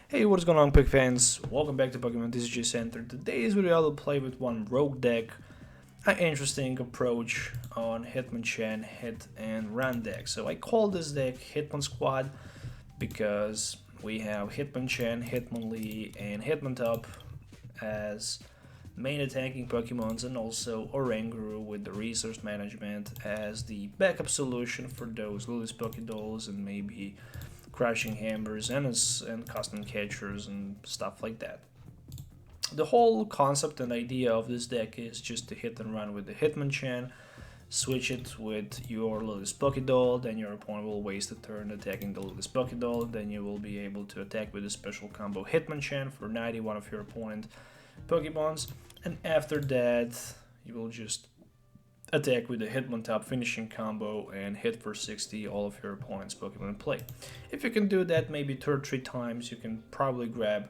Hey, what's going on, Pick fans? Welcome back to Pokemon TCG Center. Today's video I will play with one rogue deck, an interesting approach on Hitmonchan, Hit and Run deck. So I call this deck Hitmonsquad because we have Hitmonchan, Hitmonlee, and Hitmontop as main attacking Pokemons, and also Oranguru with the resource management as the backup solution for those Lily's Pokédolls and maybe Crushing Hammers and custom catchers and stuff like that. The whole concept and idea of this deck is just to hit and run with the Hitmonchan, switch it with your Lily's Pokédoll, then your opponent will waste a turn attacking the Lily's Pokédoll, then you will be able to attack with a special combo Hitmonchan for 91 of your opponent Pokemons, and after that you will just attack with the Hitmontop finishing combo and hit for 60 all of your opponent's Pokemon in play. If you can do that maybe 3 times, you can probably grab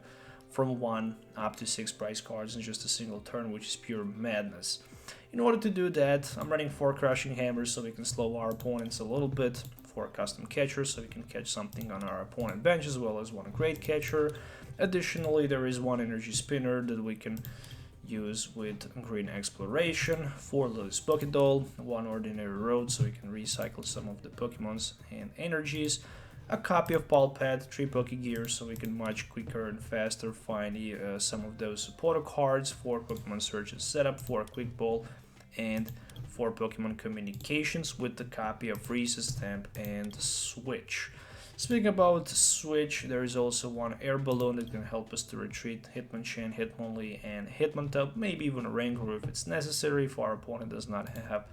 from 1 up to 6 prize cards in just a single turn, which is pure madness. In order to do that, I'm running 4 Crushing Hammers so we can slow our opponents a little bit, 4 custom catchers so we can catch something on our opponent bench, as well as 1 great catcher. Additionally, there is 1 energy spinner that we can use with green exploration, 4 Lily's Pokédoll, 1 ordinary road so we can recycle some of the Pokemons and energies, a copy of Pulpad, 3 Pokegears so we can much quicker and faster find some of those supporter cards, 4 Pokemon Search and Setup, 4 Quick Ball, and 4 Pokemon Communications with the copy of Reese's Stamp and Switch. Speaking about Switch, there is also 1 air balloon that can help us to retreat Hitmonchan, Hitmonlee, and Hitmontop, maybe even a Oranguru if it's necessary, if our opponent does not have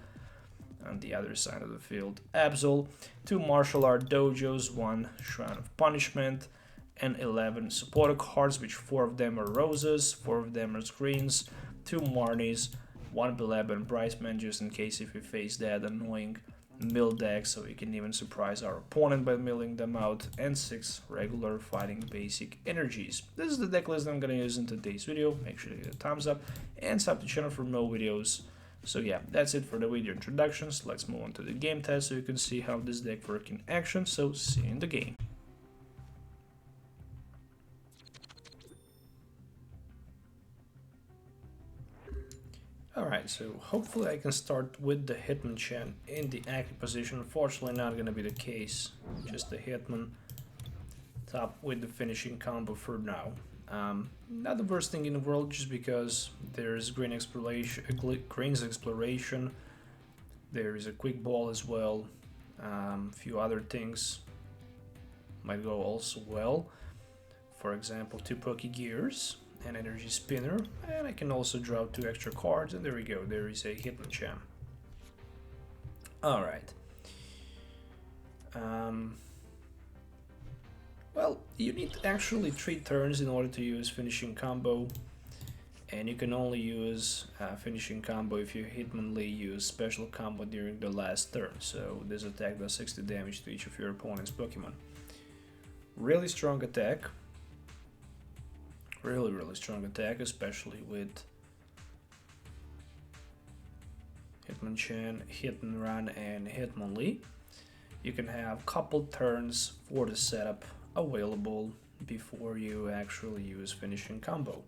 on the other side of the field Absol, 2 martial art dojos, 1 Shrine of Punishment, and 11 supporter cards, which 4 of them are roses, 4 of them are screens, 2 Marnies, 1 Belab and Bryceman just in case if we face that annoying mill deck, so we can even surprise our opponent by milling them out, and 6 regular fighting basic energies. This is the deck list I'm gonna use in today's video. Make sure to give it a thumbs up and sub to the channel for more videos. So yeah, that's it for the video introductions. Let's move on to the game test so you can see how this deck works in action. So see you in the game. Alright, so hopefully I can start with the Hitmonchan in the active position. Unfortunately not gonna be the case. Just the Hitmon top with the finishing combo for now. Not the worst thing in the world, just because there's Green's Exploration, there is a Quick Ball as well, a few other things might go also well. For example, 2 Pokegears, an energy spinner, and I can also draw 2 extra cards, and there we go, there is a Hitmonchan. Alright. Well, you need actually 3 turns in order to use finishing combo, and you can only use finishing combo if you Hitmonlee use special combo during the last turn, so this attack does 60 damage to each of your opponent's Pokemon. Really strong attack. Really strong attack, especially with Hitmonchan, Hit and Run, and Hitmonlee. You can have couple turns for the setup available before you actually use finishing combo.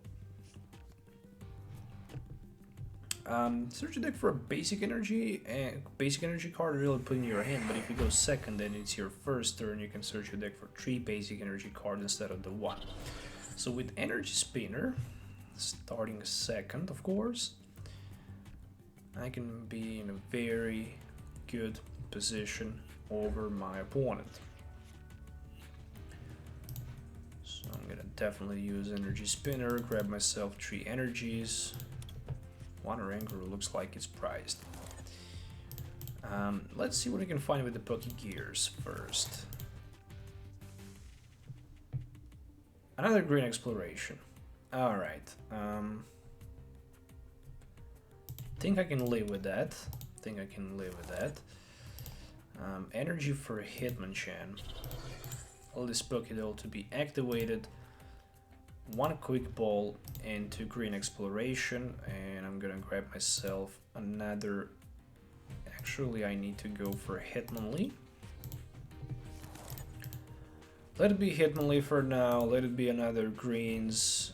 Search your deck for a basic energy card really put in your hand, but if you go second and it's your first turn, you can search your deck for 3 basic energy cards instead of the 1. So with Energy Spinner, starting second, of course, I can be in a very good position over my opponent. So I'm gonna definitely use Energy Spinner, grab myself 3 energies. 1 Oranguru looks like it's prized. Let's see what we can find with the Pokegears first. Another green exploration. Alright. Think I can live with that. Energy for Hitmonchan. All this Pokédoll to be activated. 1 Quick Ball into green exploration, and I'm gonna grab myself another. Actually, I need to go for Hitmonlee. Let it be Hitmonlee for now. Let it be another greens.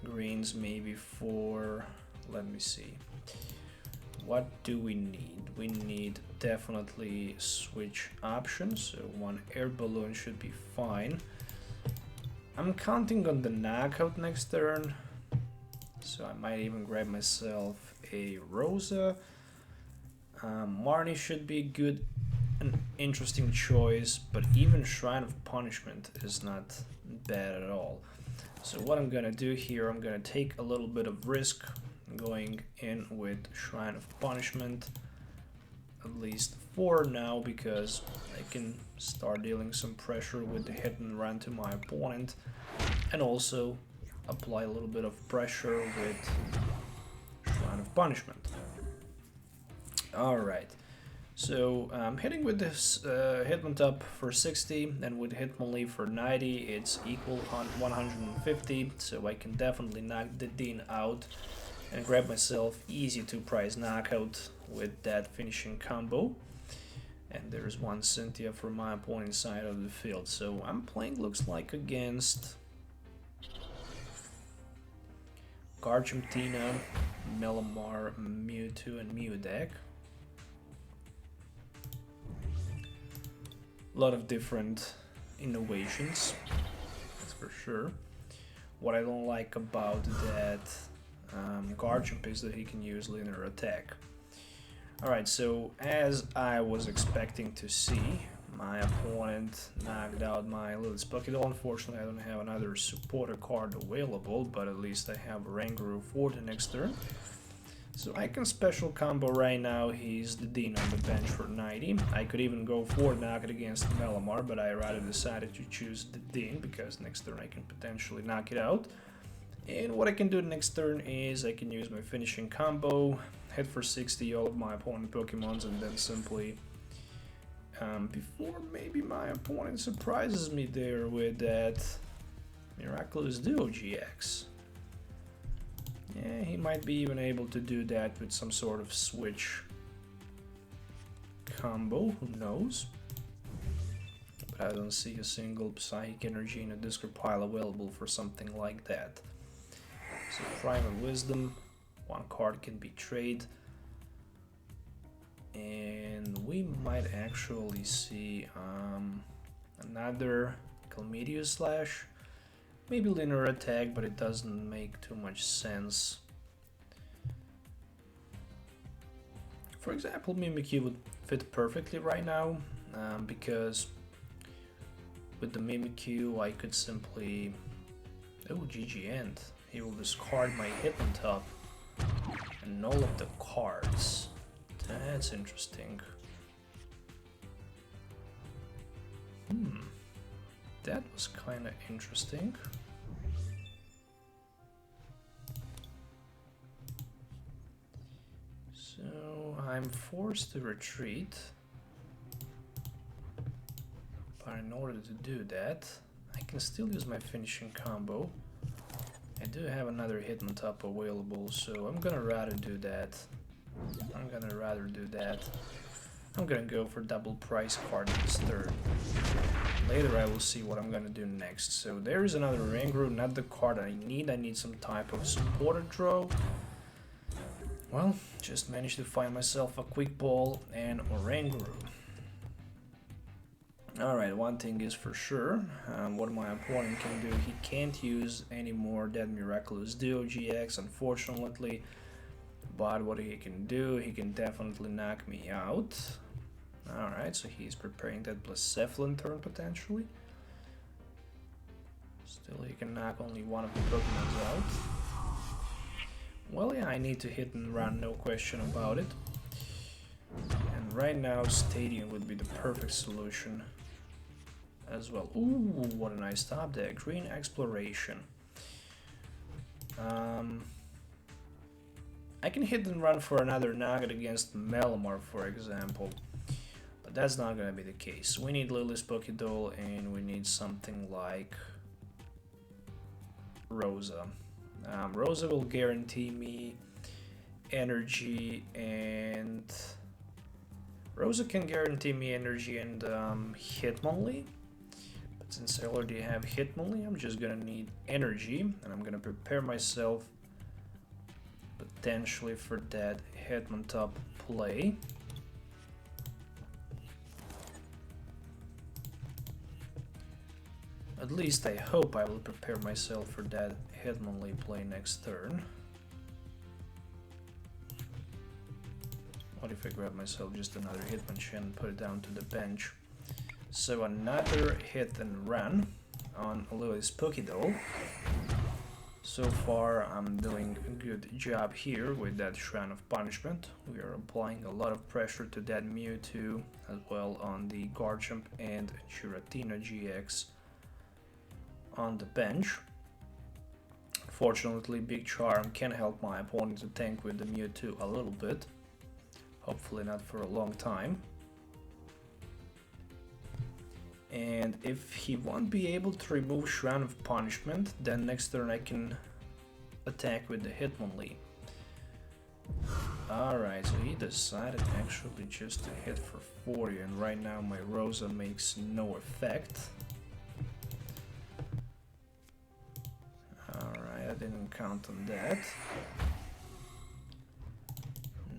Greens maybe for... Let me see. What do we need? We need definitely switch options. So one air balloon should be fine. I'm counting on the knockout next turn. So I might even grab myself a Rosa. Marnie should be good, an interesting choice, but even Shrine of Punishment is not bad at all. So what I'm gonna do here, I'm gonna take a little bit of risk going in with Shrine of Punishment, at least for now, because I can start dealing some pressure with the hit and run to my opponent, and also apply a little bit of pressure with Shrine of Punishment. Alright, so I'm hitting with this Hitmon up for 60, and with Hitmonlee for 90, it's equal 150, so I can definitely knock the Dean out and grab myself easy 2-prize knockout with that finishing combo. And there's one Cynthia for my opponent's side of the field, so I'm playing, looks like, against Garchemptina, Melamar, Mewtwo, and Mew deck. A lot of different innovations, that's for sure. What I don't like about that Garchomp is that he can use linear attack. Alright, so as I was expecting to see, my opponent knocked out my Lilith's Pokeball. Unfortunately, I don't have another supporter card available, but at least I have a Ranguru for the next turn. So I can special combo right now. He's the Dean on the bench for 90. I could even go for knock it against Melamar, but I rather decided to choose the Dean because next turn I can potentially knock it out. And what I can do next turn is I can use my finishing combo, hit for 60 all of my opponent Pokemons, and then simply, before maybe my opponent surprises me there with that Miraculous Duo GX. Yeah, he might be even able to do that with some sort of switch combo, who knows. But I don't see a single Psychic Energy in a discard pile available for something like that. So Primal Wisdom, one card can be traded. And we might actually see another Calmedia Slash. Maybe linear attack, but it doesn't make too much sense. For example, Mimikyu would fit perfectly right now, because with the Mimikyu I could simply... Oh, GG End. He will discard my Hitmontop and all of the cards. That's interesting. That was kind of interesting. So I'm forced to retreat. But in order to do that, I can still use my finishing combo. I do have another Hitmontop available, so I'm gonna rather do that. I'm gonna go for double price card this turn. Later I will see what I'm gonna do next. So there is another Ranguru, not the card I need some type of supporter draw. Well, just managed to find myself a Quick Ball and a Ranguru. Alright, one thing is for sure, what my opponent can do, he can't use anymore that Miraculous Duo GX, unfortunately. But what he can do, he can definitely knock me out. Alright, so he's preparing that Blacephalon turn potentially. Still, he can knock only one of the Pokemons out. Well, yeah, I need to hit and run, no question about it. And right now, Stadium would be the perfect solution as well. Ooh, what a nice top there. Green Exploration. I can hit and run for another Nugget against Melamar, for example. But that's not gonna be the case. We need Lily's Pokédoll and we need something like Rosa. Rosa will guarantee me energy, and Rosa can guarantee me energy and Hitmonlee. Since I already have Hitmonlee, I'm just gonna need energy, and I'm gonna prepare myself potentially for that Hitmontop play. At least I hope I will prepare myself for that Hitmonlee play next turn. What if I grab myself just another Hitmonchan and put it down to the bench? So another hit and run on Lily's Pokédoll. So far I'm doing a good job here with that Shrine of Punishment. We are applying a lot of pressure to that Mewtwo as well on the Garchomp and Giratina GX on the bench. Fortunately, Big Charm can help my opponent to tank with the Mewtwo a little bit. Hopefully not for a long time. And if he won't be able to remove Shrine of Punishment, then next turn I can attack with the Hitmonlee. Alright, so he decided actually just to hit for 40, and right now my Rosa makes no effect. Alright, I didn't count on that.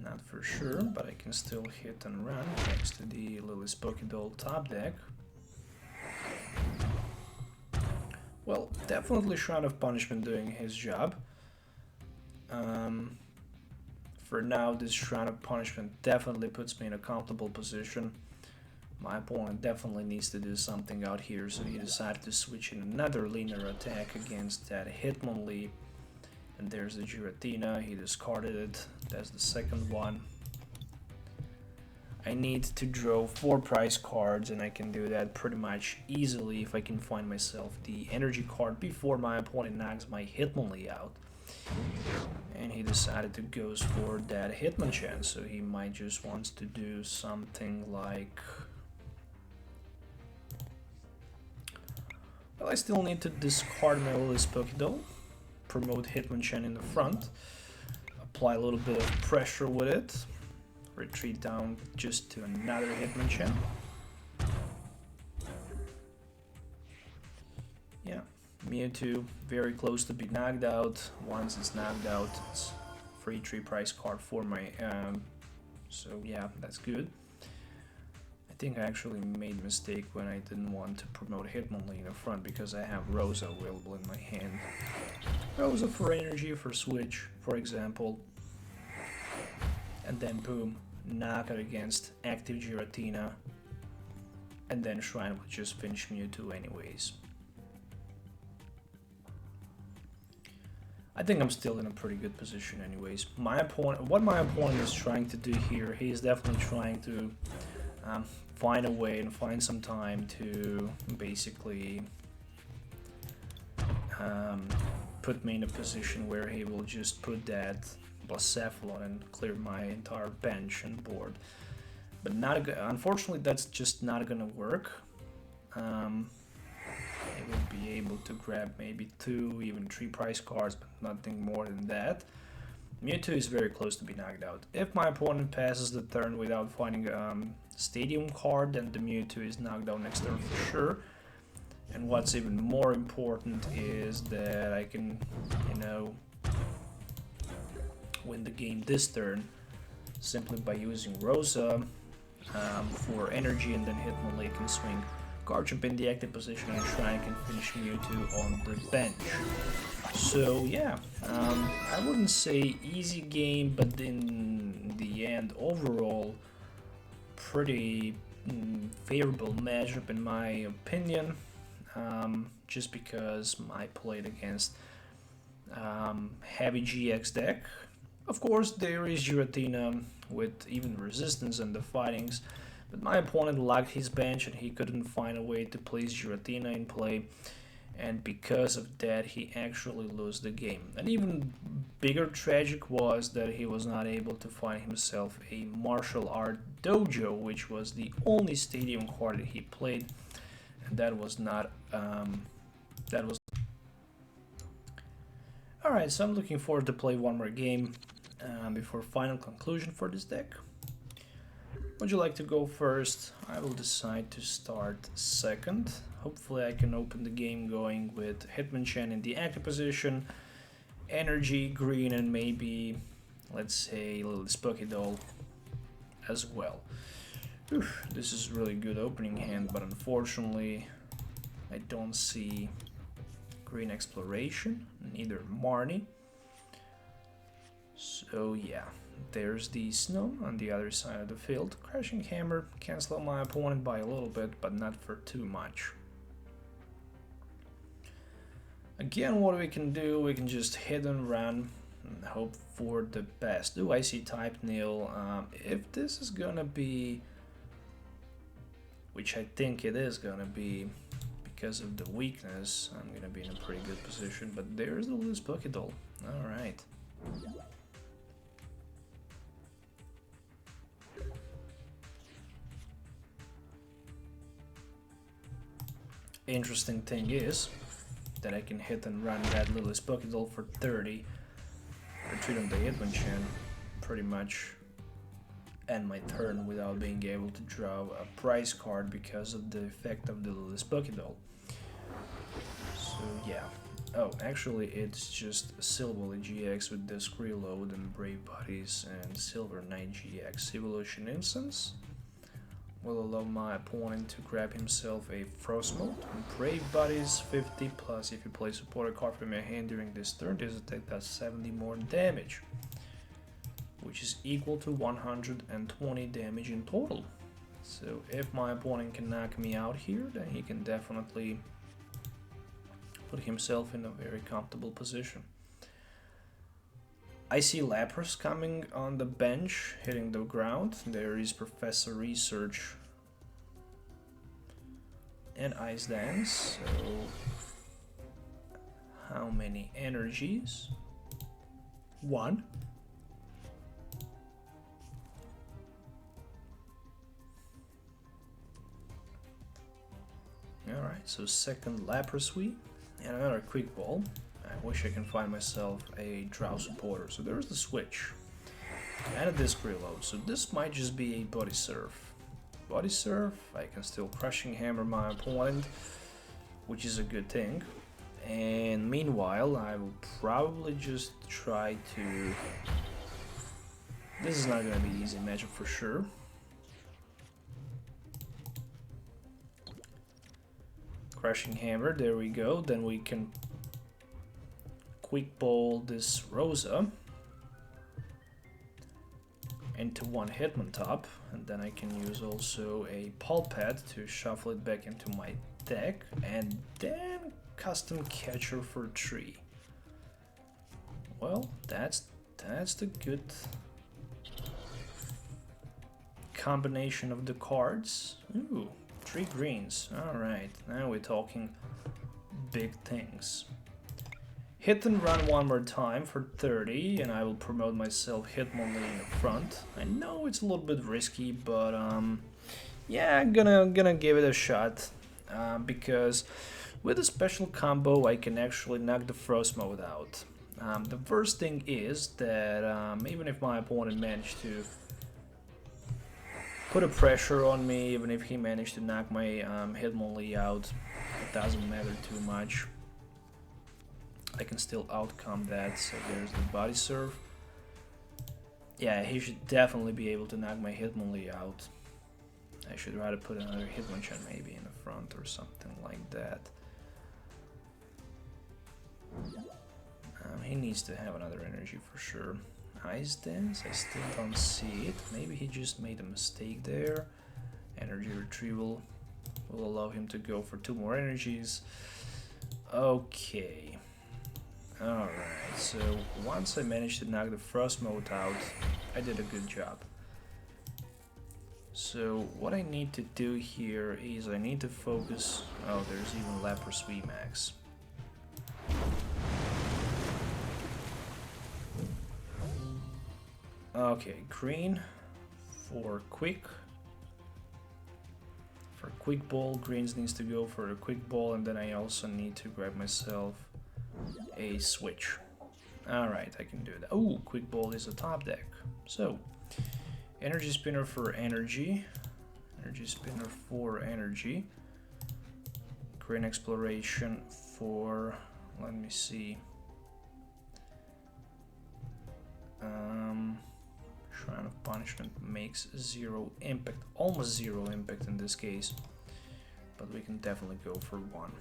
Not for sure, but I can still hit and run thanks to the Lily's Pokédoll top deck. Well, definitely Shrine of Punishment doing his job. For now, this Shrine of Punishment definitely puts me in a comfortable position. My opponent definitely needs to do something out here, so he decided to switch in another linear attack against that Hitmonlee. And there's the Giratina, he discarded it, that's the second one. I need to draw 4 prize cards, and I can do that pretty much easily if I can find myself the energy card before my opponent knocks my Hitmonlee out. And he decided to go for that Hitmonchan, so he might just wants to do something like... Well, I still need to discard my Lily's Pokédoll, promote Hitmonchan in the front, apply a little bit of pressure with it, retreat down just to another Hitmonchan. Yeah, Mewtwo very close to be knocked out. Once it's knocked out, it's free 3 prize card for my so yeah, that's good. I think I actually made a mistake when I didn't want to promote Hitmonlee in the front because I have Rosa available in my hand. Rosa for energy, for switch, for example. And then boom, knock it against active Giratina. And then Shrine would just finish Mewtwo anyways. I think I'm still in a pretty good position anyways. What my opponent is trying to do here, he is definitely trying to find a way and find some time to basically put me in a position where he will just put that Blacephalon and clear my entire bench and board. But unfortunately, that's just not gonna work. He will be able to grab maybe 2, even 3 prize cards, but nothing more than that. Mewtwo is very close to be knocked out. If my opponent passes the turn without finding a Stadium card, then the Mewtwo is knocked out next turn for sure. And what's even more important is that I can, you know, win the game this turn simply by using Rosa for energy, and then Hitmonlee can swing Garchomp in the active position and Shrine can finish Mewtwo on the bench. So yeah, I wouldn't say easy game, but in the end, overall, pretty favorable matchup in my opinion. Just because I played against heavy GX deck. Of course, there is Giratina with even resistance and the fightings, but my opponent locked his bench and he couldn't find a way to place Giratina in play, and because of that he actually lost the game. And even bigger tragic was that he was not able to find himself a martial art dojo, which was the only stadium card that he played, and that was not Alright, so I'm looking forward to play one more game before final conclusion for this deck. Would you like to go first? I will decide to start second. Hopefully I can open the game going with Hitmonchan in the active position, energy, green, and maybe, let's say, a little Spooky Doll as well. Oof, this is really good opening hand, but unfortunately I don't see green exploration, neither Marnie. So yeah, there's the snow on the other side of the field. Crashing Hammer can slow my opponent by a little bit, but not for too much. Again, what we can do, we can just hit and run and hope for the best. Ooh, I see type nil. If this is gonna be, which I think it is gonna be, because of the weakness, I'm gonna be in a pretty good position. But there's the little Spooky Doll. Alright. Interesting thing is that I can hit and run that little Spooky Doll for 30, retreat on the Hitmonchan, pretty much end my turn without being able to draw a prize card because of the effect of the little Spooky Doll. So yeah. Oh, actually it's just a Silver GX with Disc Reload and Brave Buddies and Silver Knight GX. Evolution Instance will allow my opponent to grab himself a Frostmold. Brave Buddies 50 plus if you play supporter card from your hand during this turn, this attack does 70 more damage, which is equal to 120 damage in total. So if my opponent can knock me out here, then he can definitely put himself in a very comfortable position. I see Lapras coming on the bench, hitting the ground. There is Professor Research and Ice Dance. So, how many energies? 1. Alright, so second Lapras Sweep and another Quick Ball. I wish I can find myself a Drow supporter. So there's the switch. And a Disc Reload. So this might just be a Body Surf. Body Surf, I can still Crushing Hammer my opponent, which is a good thing. And meanwhile, I will probably just try to... This is not going to be an easy matchup for sure. Crushing Hammer, there we go. Then we can Quick Ball this Rosa into one Hitmontop, and then I can use also a Pulpad to shuffle it back into my deck, and then Custom Catcher for 3. Well, that's the good combination of the cards. Ooh, 3 greens. Alright, now we're talking big things. Hit and run one more time for 30, and I will promote myself Hitmonlee in the front. I know it's a little bit risky, but yeah, I'm gonna give it a shot, because with a special combo I can actually knock the Frostmold out. The worst thing is that even if my opponent managed to put a pressure on me, even if he managed to knock my Hitmonlee out, it doesn't matter too much. I can still outcome that. So there's the Body Surf. Yeah, he should definitely be able to knock my Hitmonlee out. I should rather put another Hitmonchan maybe in the front or something like that. He needs to have another energy for sure. Ice Dance, I still don't see it. Maybe he just made a mistake there. Energy Retrieval will allow him to go for 2 more energies. Okay. Alright, so once I managed to knock the Frostmold out, I did a good job. So what I need to do here is I need to focus... Oh, there's even Lapras VMAX. Okay, green for quick. For quick ball, greens needs to go for a quick ball, and then I also need to grab myself a switch. Alright, I can do that. Oh, quick ball is a top deck. So, Energy spinner for energy. Energy spinner for energy. Green exploration for, let me see. Shrine of Punishment makes 0 impact, almost 0 impact in this case, but we can definitely go for 1.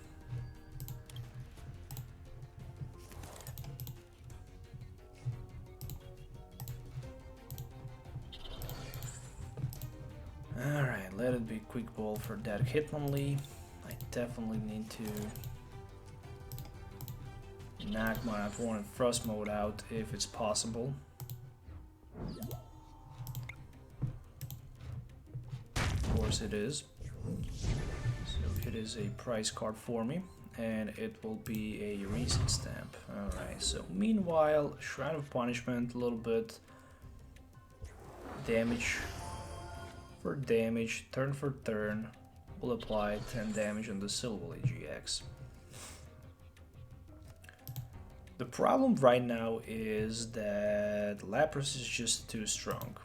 Alright, let it be quick ball for that Hitmonlee. I definitely need to knock my opponent Frost mode out if it's possible. Of course it is. So it is a prize card for me, and it will be a reset stamp. Alright, so meanwhile, Shrine of Punishment, a little bit damage for damage, turn for turn, will apply 10 damage on the Silverly GX. The problem right now is that Lapras is just too strong.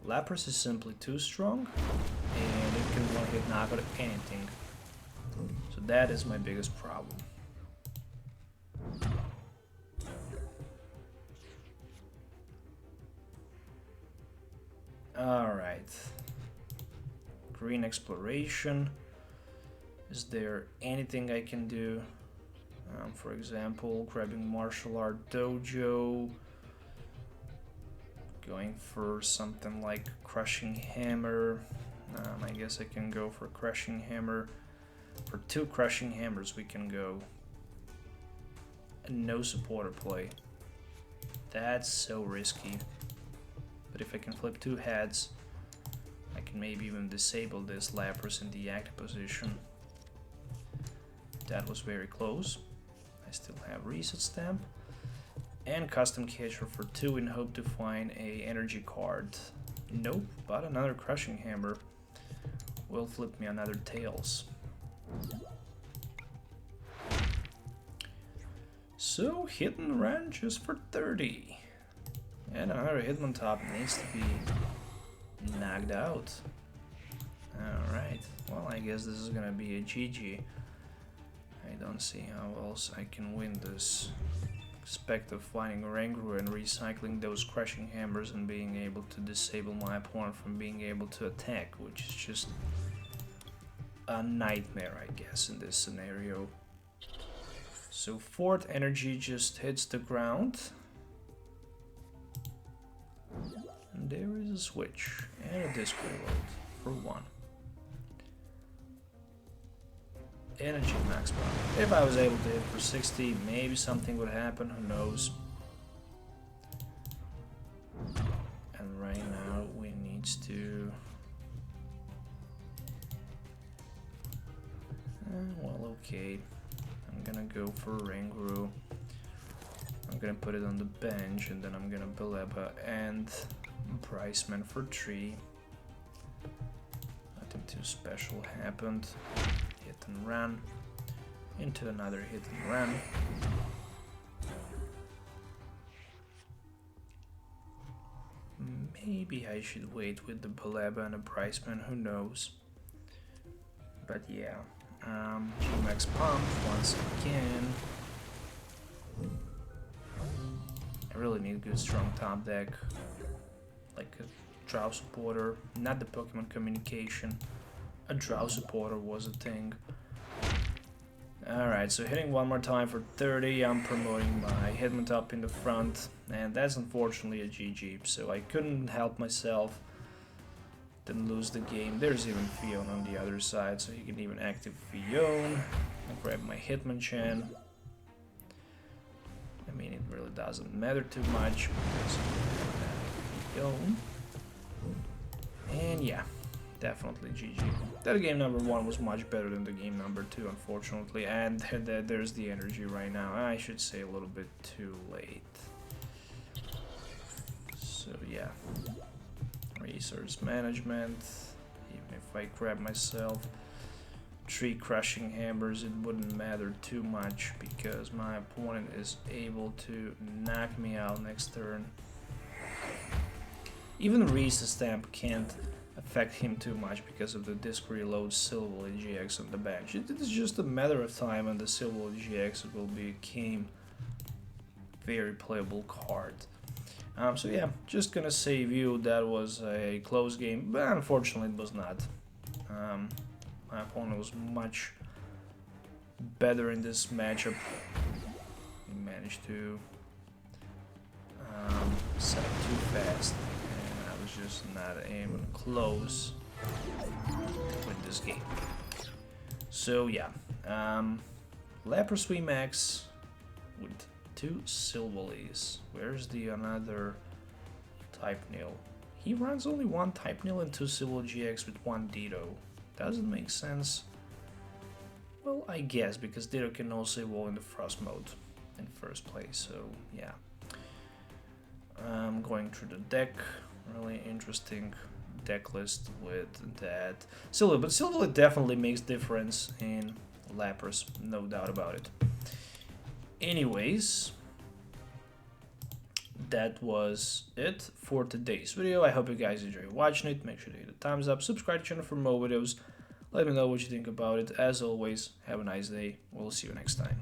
Lapras is simply too strong, and it can one-hit knock out anything. So that is my biggest problem. Alright. Green exploration. Is there anything I can do? For example, grabbing martial art dojo, going for something like crushing hammer. I guess I can go for crushing hammer. For 2 crushing hammers we can go. And no supporter play. That's so risky. But if I can flip 2 heads, I can maybe even disable this Lapras in the active position. That was very close. I still have reset stamp and custom catcher for 2 in hope to find a energy card. Nope, but another crushing hammer will flip me another tails. So hit and run just for 30, and another Hitmontop needs to be knocked out. Alright, well, I guess this is gonna be a GG. I don't see how else I can win this. Expect of finding Rangru and recycling those crushing hammers and being able to disable my opponent from being able to attack, which is just a nightmare, I guess, in this scenario. So 4th energy just hits the ground. And there is a switch and a display load for 1. Energy max power. If I was able to hit for 60, maybe something would happen, who knows. And right now we need to... well, okay. I'm gonna go for Rangru. I'm gonna put it on the bench, and then I'm gonna Beleba and Priceman for 3. Nothing too special happened. Hit and run into another hit and run. Maybe I should wait with the Beleba and a Priceman, who knows. But yeah, G-Max Pump once again. I really need a good strong top deck, like a Drow supporter, not the Pokemon communication. A Drow supporter was a thing. Alright, so hitting one more time for 30, I'm promoting my Hitmontop in the front, and that's unfortunately a GG, so I couldn't help myself. Didn't lose the game. There's even Fion on the other side, so he can even active Fion. I grab my Hitmonchan. I mean, it really doesn't matter too much because I have Fion. And yeah, definitely GG. That game number 1 was much better than the game number 2, unfortunately, and there's the energy right now. I should say a little bit too late. So yeah, resource management. Even if I grab myself 3 crushing hammers, it wouldn't matter too much because my opponent is able to knock me out next turn. Even Reese's stamp can't affect him too much because of the disc reload Silver GX on the bench. It is just a matter of time and the Silver GX will become very playable card. So yeah, just gonna save you. That was a close game, but unfortunately it was not. My opponent was much better in this matchup. He managed to set up too fast, and I was just not even close with this game. So yeah, Lapras VMAX with 2 Silverlees. Where's the another Type Nil? He runs only 1 Type Nil and 2 Silver GX with 1 Ditto. Doesn't make sense. Well, I guess, because Ditto can also evolve in the Frost mode in first place, so yeah. Going through the deck, really interesting deck list with that. Silver, but Silver definitely makes difference in Lapras, no doubt about it. Anyways, that was it for today's video. I hope you guys enjoyed watching it. Make sure to hit the thumbs up, subscribe to the channel for more videos. Let me know what you think about it. As always, have a nice day. We'll see you next time.